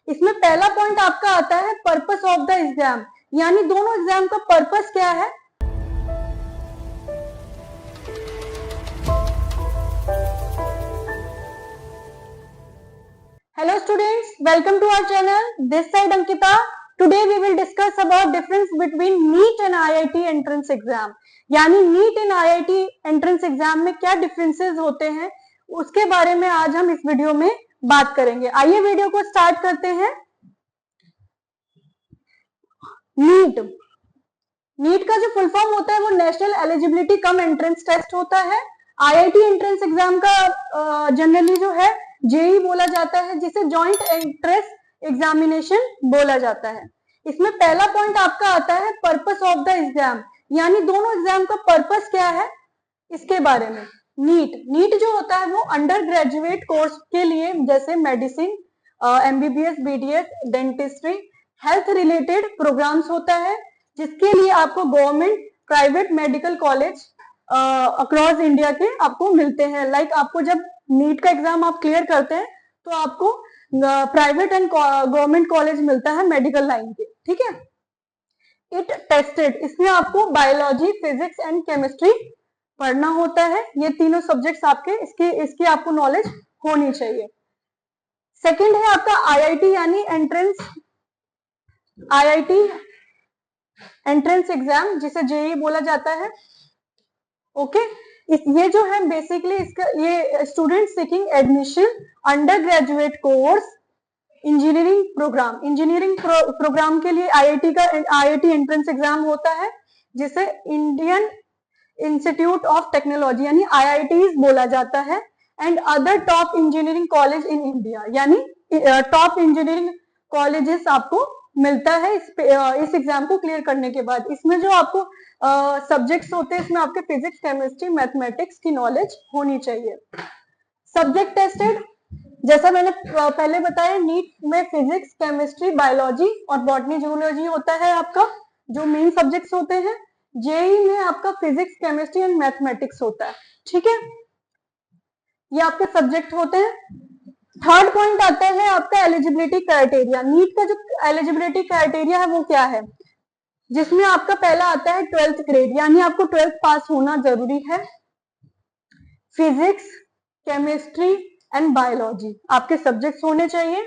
इसमें पहला पॉइंट आपका आता है पर्पस ऑफ द एग्जाम, यानी दोनों एग्जाम का पर्पस क्या है। Hello students, welcome to our channel. This side Ankita. Today we will discuss about difference between NEET and IIT entrance exam. यानी NEET and IIT entrance exam में क्या differences होते हैं उसके बारे में आज हम इस वीडियो में बात करेंगे। आइए वीडियो को स्टार्ट करते हैं। नीट का जो फुल फॉर्म होता है वो national eligibility cum entrance test होता है। आईआईटी एंट्रेंस एग्जाम का जनरली जो है जेई बोला जाता है, जिसे जॉइंट एंट्रेंस एग्जामिनेशन बोला जाता है। इसमें पहला पॉइंट आपका आता है पर्पस ऑफ द एग्जाम, यानी दोनों एग्जाम का पर्पस क्या है इसके बारे में। नीट जो होता है वो अंडर ग्रेजुएट कोर्स के लिए, जैसे medicine, MBBS, BDS, dentistry, health related programs होता है, जिसके लिए आपको government private medical college across India के आपको मिलते हैं। लाइक आपको जब नीट का एग्जाम आप क्लियर करते हैं तो आपको प्राइवेट एंड गवर्नमेंट कॉलेज मिलता है मेडिकल लाइन के, ठीक है। इट टेस्टेड, इसमें आपको बायोलॉजी, फिजिक्स एंड केमिस्ट्री पढ़ना होता है। ये तीनों सब्जेक्ट्स आपके इसकी आपको नॉलेज होनी चाहिए। सेकंड है आपका आईआईटी यानी आईआईटी एंट्रेंस एग्जाम, जिसे जेई बोला जाता है। ओके, ये जो है बेसिकली इसका ये student seeking admission undergraduate course engineering program के लिए आईआईटी एंट्रेंस एग्जाम होता है, जिसे इंडियन इंस्टीट्यूट ऑफ टेक्नोलॉजी यानी आईआईटीज बोला जाता है, and other top engineering college in India, यानी टॉप इंजीनियरिंग कॉलेजेस आपको मिलता है इस एग्जाम को क्लियर करने के बाद। इसमें जो आपको सब्जेक्ट्स होते हैं, इसमें आपके फिजिक्स, केमिस्ट्री, मैथमेटिक्स की नॉलेज होनी चाहिए। सब्जेक्ट टेस्टेड, जैसा मैंने पहले बताया, नीट में फिजिक्स, केमिस्ट्री, बायोलॉजी और बॉटनी, जूलॉजी होता है आपका जो मेन सब्जेक्ट्स होते हैं। जेई में आपका फिजिक्स, केमिस्ट्री एंड मैथमेटिक्स होता है, ठीक है। ये आपके सब्जेक्ट होते हैं। थर्ड पॉइंट आता है आपका एलिजिबिलिटी क्राइटेरिया। नीट का जो एलिजिबिलिटी क्राइटेरिया है वो क्या है, जिसमें आपका पहला आता है 12th ग्रेड, यानी आपको 12th पास होना जरूरी है। फिजिक्स, केमिस्ट्री एंड बायोलॉजी आपके सब्जेक्ट्स होने चाहिए।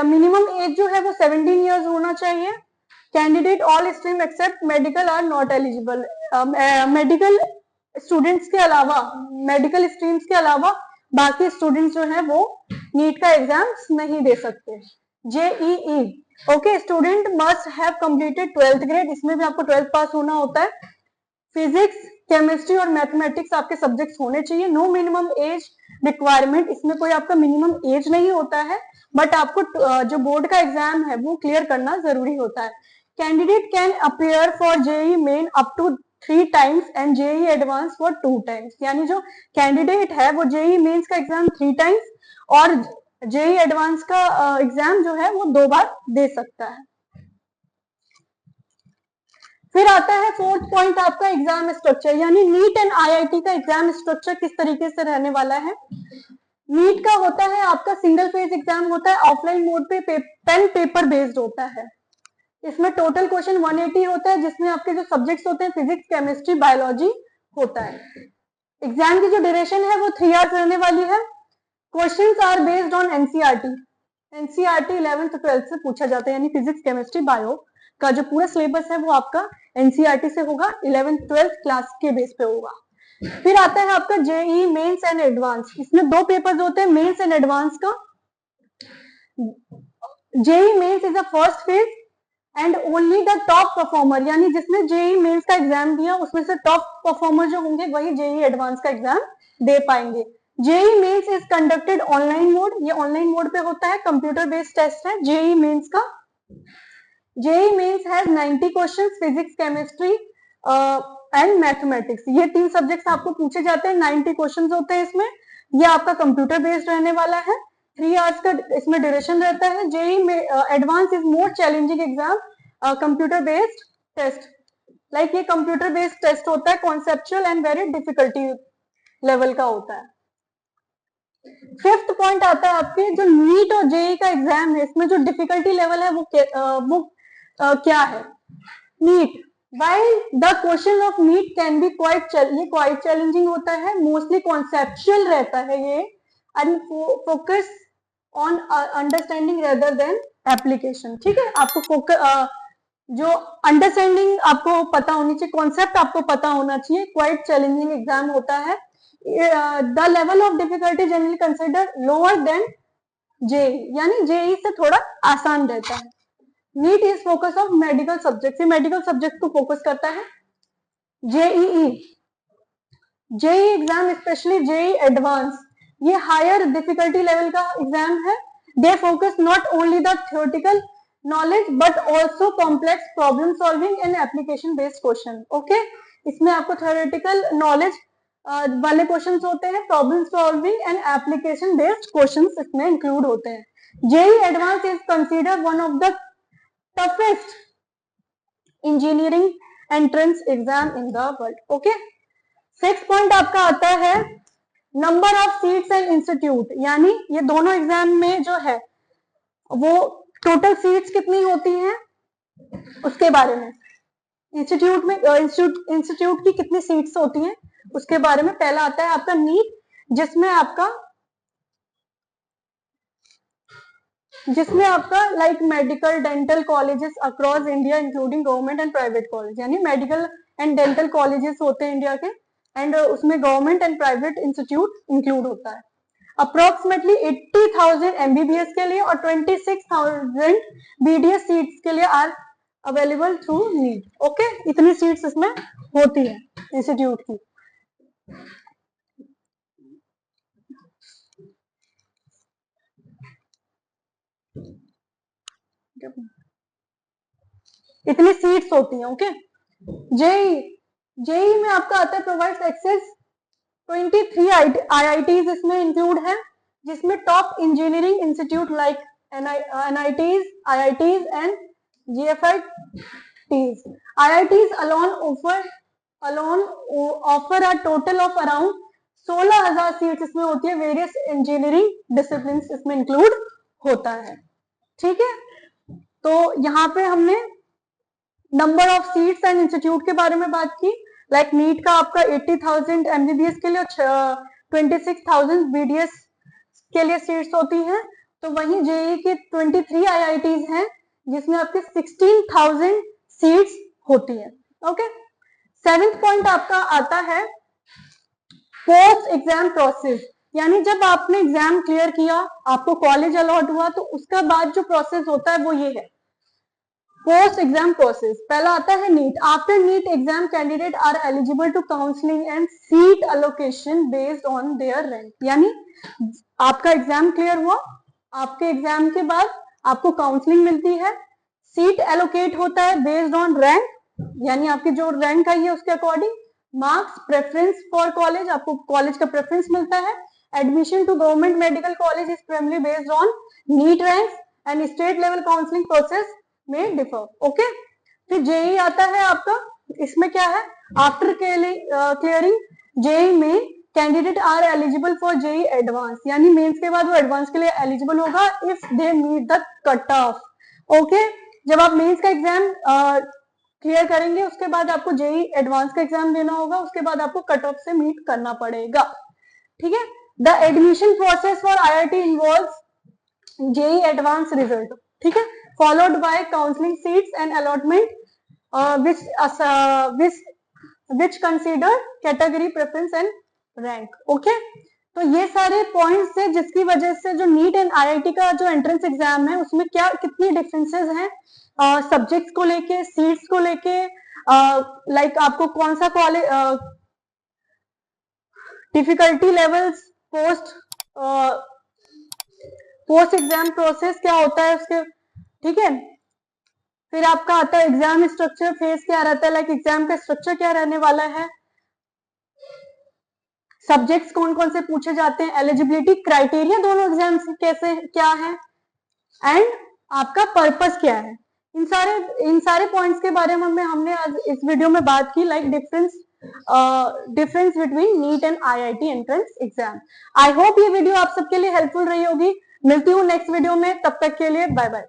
मिनिमम एज जो है वो 17 ईयर्स होना चाहिए। Candidate all stream except medical are not eligible. Medical students के अलावा, मेडिकल स्ट्रीम्स के अलावा बाकी स्टूडेंट्स जो है वो नीट का एग्जाम नहीं दे सकते। JEE, okay, student must have completed 12th grade, इसमें भी आपको 12th पास होना होता है। फिजिक्स, केमिस्ट्री और मैथमेटिक्स आपके सब्जेक्ट्स होने चाहिए। नो मिनिमम एज रिक्वायरमेंट, इसमें कोई आपका मिनिमम एज नहीं होता है, बट आपको जो बोर्ड का एग्जाम है वो क्लियर करना जरूरी होता है। Candidate can appear for JEE main up to 3 times and JEE advance for 2 times, यानी जो कैंडिडेट है वो जेई मेंस का एग्जाम 3 टाइम्स और जेई एडवांस का एग्जाम जो है वो 2 बार दे सकता है। फिर आता है फोर्थ पॉइंट आपका एग्जाम स्ट्रक्चर, यानी नीट एंड आईआईटी का एग्जाम स्ट्रक्चर किस तरीके से रहने वाला है। नीट का होता है आपका सिंगल फेज एग्जाम होता है, ऑफलाइन मोड पे पेन पेपर बेस्ड होता है। इसमें टोटल क्वेश्चन 180 होता है, जिसमें आपके जो सब्जेक्ट्स होते हैं फिजिक्स, केमिस्ट्री, बायोलॉजी होता है। एग्जाम की जो ड्यूरेशन है वो 3 आवर्स रहने वाली है। Questions are based on NCERT 11th 12th से पूछा जाता है, यानी फिजिक्स, केमिस्ट्री, बायो का जो पूरा सिलेबस है वो आपका एनसीईआरटी से होगा, 11th 12th क्लास के बेस पे होगा। फिर आता है आपका जेई मेंस एंड एडवांस, इसमें 2 पेपर्स होते हैं मेंस एंड एडवांस का। JEE mains is the first phase and only the top performer, यानी जिसने जेई मेंस का एग्जाम दिया उसमें से टॉप परफॉर्मर जो होंगे वही जेई एडवांस का एग्जाम दे पाएंगे। JEE mains is conducted online mode, ये ऑनलाइन मोड पे होता है, कंप्यूटर बेस्ड टेस्ट है जेई मेंस का। JEE mains has 90 questions, physics, chemistry and mathematics, ये 3 सब्जेक्ट्स आपको पूछे जाते हैं। 90 क्वेश्चंस होते हैं इसमें। ये आपका कंप्यूटर बेस्ड रहने वाला है। 3 आवर्स का इसमें ड्यूरेशन रहता है। जेई में advance is more challenging exam, computer based test, like ये कंप्यूटर बेस्ड टेस्ट होता है, conceptual and very difficulty level का होता है। फिफ्थ पॉइंट आता है आपके जो नीट और जेई का एग्जाम है, इसमें जो डिफिकल्टी लेवल है वो क्या है? NEET, while the question of NEET can be quite challenging होता है, मोस्टली कॉन्सेप्चुअल रहता है ये, and focus on understanding rather than application. ठीक है, आपको फोकस जो अंडरस्टैंडिंग आपको पता होनी चाहिए, कॉन्सेप्ट आपको पता होना चाहिए। क्वाइट चैलेंजिंग एग्जाम होता है। The level of difficulty generally consider lower than JEE, यानी जेई से थोड़ा आसान रहता है। NEET is focus of medical subject, medical subject को फोकस करता है। JEE, JEE exam specially JEE advance, ये हायर डिफिकल्टी लेवल का एग्जाम है। They focus not only the theoretical knowledge but also complex problem solving and application based question. Okay, इसमें आपको theoretical knowledge वाले questions होते हैं, problem solving and application based questions इसमें include होते हैं। JEE advance is consider one of the toughest engineering entrance exam in the world. Okay, six point आपका आता है number of seats and institute, यानी ये दोनों एग्जाम में जो है वो टोटल सीट्स कितनी होती हैं उसके बारे में, इंस्टीट्यूट में इंस्टीट्यूट की कितनी सीट्स होती हैं उसके बारे में। पहला आता है आपका नीट, जिसमें आपका like medical dental colleges across India including government and private college, यानी मेडिकल एंड डेंटल कॉलेजेस होते हैं इंडिया के, एंड उसमें government and private institute include होता है। अप्रोक्सीमेटली 80,000 एमबीबीएस के लिए और 26,000 बीडीएस सीट्स के लिए are available through NEET. Okay, इतनी सीट्स इसमें होती है इंस्टीट्यूट की। इतनी सीट्स होती हैं। ओके, जेई में आपका आता है प्रोवाइड्स एक्सेस 23 आईआईटीज इसमें इंक्लूड है, जिसमें top engineering institute like NITs, IITs and GFITs. IITs alone offer a total of around 16,000 seats इसमें होती है। वेरियस इंजीनियरिंग डिसिप्लिन इसमें इंक्लूड होता है। ठीक है, तो यहाँ पे हमने number of seats and institute के बारे में बात की। लाइक नीट का आपका 80,000 एमबीबीएस के लिए 26,000 बीडीएस के लिए सीट्स होती हैं, तो वहीं जेई के 23 आईआईटीज हैं जिसमें आपके 16,000 सीट्स होती है। ओके, सेवेंथ पॉइंट आपका आता है पोस्ट एग्जाम प्रोसेस, यानी जब आपने एग्जाम क्लियर किया, आपको कॉलेज अलॉट हुआ, तो उसका बाद जो प्रोसेस होता है वो ये है, पोस्ट एग्जाम प्रोसेस। पहला आता है NEET. After NEET exam candidate are eligible to counselling and seat allocation based on their rank, यानी आपका एग्जाम क्लियर हुआ, आपके एग्जाम के बाद आपको काउंसलिंग मिलती है, सीट एलोकेट होता है बेस्ड ऑन रैंक, यानी आपकी जो रैंक आई है उसके according, marks, preference for college, आपको कॉलेज का प्रेफरेंस मिलता है। Admission to government medical college is primary based on NEET ranks and state level counselling process में डिफर। ओके, फिर जेई आता है आपका, इसमें क्या है, आफ्टर क्लियरिंग जेई में candidate are eligible for JEE advance, यानी मेंस के बाद वो एडवांस के लिए एलिजिबल होगा if they meet the cut off. Okay, जब आप मेंस का एग्जाम क्लियर करेंगे उसके बाद आपको जेई एडवांस का एग्जाम देना होगा, उसके बाद आपको कट ऑफ से मीट करना पड़ेगा। ठीक है, the admission process for IIT involves JEE advance result, ठीक है, followed by counseling seats and allotment which consider category preference and rank. Okay, तो ये सारे पॉइंट्स है जिसकी वजह से जो नीट एंड आईआईटी का जो एंट्रेंस एग्जाम है उसमें क्या कितनी डिफरेंसेस हैं सब्जेक्ट्स को लेके, सीट्स को लेके, लाइक आपको कौन सा college, difficulty levels, post exam process क्या होता है उसके, ठीक है। फिर आपका आता है एग्जाम स्ट्रक्चर, फेज क्या रहता है, लाइक एग्जाम का स्ट्रक्चर क्या रहने वाला है, सब्जेक्ट्स कौन कौन से पूछे जाते हैं, एलिजिबिलिटी क्राइटेरिया दोनों एग्जाम से कैसे क्या है, एंड आपका पर्पस क्या है। इन सारे पॉइंट्स के बारे में हमने आज इस वीडियो में बात की, like difference difference between neat and IIT entrance exam. I hope ये वीडियो आप सबके लिए हेल्पफुल रही होगी। मिलती हूँ नेक्स्ट वीडियो में, तब तक के लिए बाय बाय।